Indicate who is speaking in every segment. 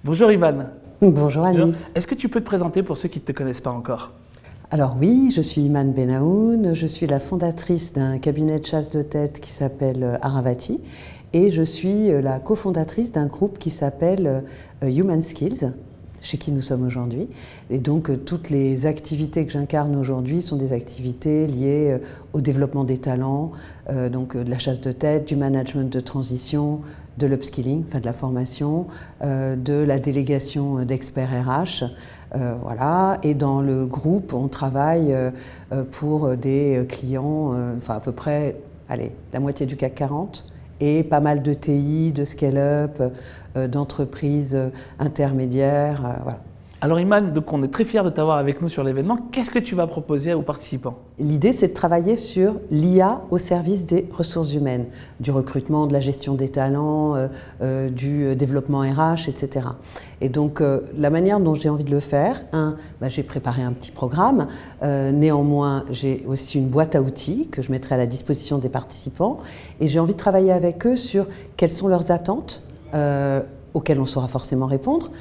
Speaker 1: Bonjour Iman.
Speaker 2: Bonjour Anis.
Speaker 1: Est-ce que tu peux te présenter pour ceux qui ne te connaissent pas encore?
Speaker 2: Alors oui, je suis Iman Benaoun, je suis la fondatrice d'un cabinet de chasse de tête qui s'appelle Aravati et je suis la cofondatrice d'un groupe qui s'appelle Human Skills, chez qui nous sommes aujourd'hui. Et donc toutes les activités que j'incarne aujourd'hui sont des activités liées au développement des talents, donc de la chasse de tête, du management de transition, de l'upskilling, enfin de la formation, de la délégation d'experts RH. Voilà. Et dans le groupe, on travaille pour des clients, enfin à peu près, allez, la moitié du CAC 40, et pas mal de TI, de scale-up, d'entreprises intermédiaires. Voilà.
Speaker 1: Alors Iman, donc on est très fiers de t'avoir avec nous sur l'événement. Qu'est-ce que tu vas proposer aux participants?
Speaker 2: L'idée, c'est de travailler sur l'IA au service des ressources humaines, du recrutement, de la gestion des talents, du développement RH, etc. Et donc, la manière dont j'ai envie de le faire, j'ai préparé un petit programme. Néanmoins, j'ai aussi une boîte à outils que je mettrai à la disposition des participants. Et j'ai envie de travailler avec eux sur quelles sont leurs attentes, auxquelles on saura forcément répondre,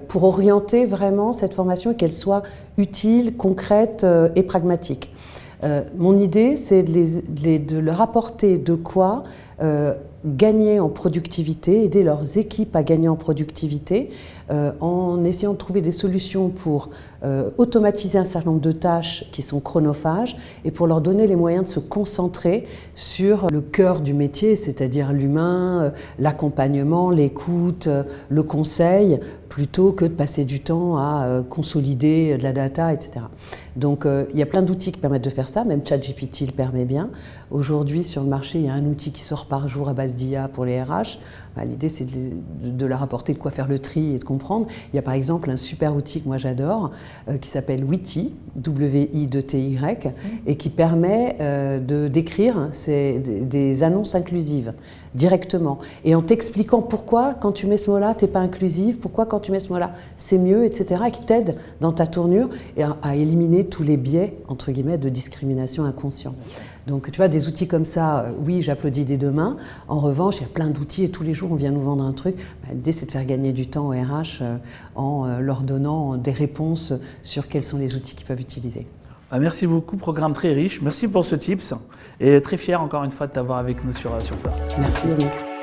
Speaker 2: pour orienter vraiment cette formation et qu'elle soit utile, concrète et pragmatique. Mon idée, c'est de leur apporter de quoi gagner en productivité, aider leurs équipes à gagner en productivité, en essayant de trouver des solutions pour automatiser un certain nombre de tâches qui sont chronophages et pour leur donner les moyens de se concentrer sur le cœur du métier, c'est-à-dire l'humain, l'accompagnement, l'écoute, le conseil, plutôt que de passer du temps à consolider de la data, etc. Donc il y a plein d'outils qui permettent de faire ça, même ChatGPT le permet bien. Aujourd'hui, sur le marché, il y a un outil qui sort par jour à base d'IA pour les RH. L'idée, c'est de leur apporter de quoi faire le tri et de comprendre. Il y a par exemple un super outil que moi j'adore, qui s'appelle Witty, W-I-T-Y, et qui permet d'écrire des annonces inclusives directement. Et en t'expliquant pourquoi, quand tu mets ce mot-là, tu n'es pas inclusive, pourquoi quand tu mets ce mot-là, c'est mieux, etc. Et qui t'aide dans ta tournure et à éliminer tous les biais, entre guillemets, de discrimination inconscient. Donc tu vois, des outils comme ça, oui, j'applaudis dès demain. En revanche, il y a plein d'outils et tous les jours, on vient nous vendre un truc. L'idée, c'est de faire gagner du temps aux RH en leur donnant des réponses sur quels sont les outils qu'ils peuvent utiliser.
Speaker 1: Merci beaucoup, programme très riche. Merci pour ce tips et très fier encore une fois de t'avoir avec nous sur First.
Speaker 2: Merci Anis.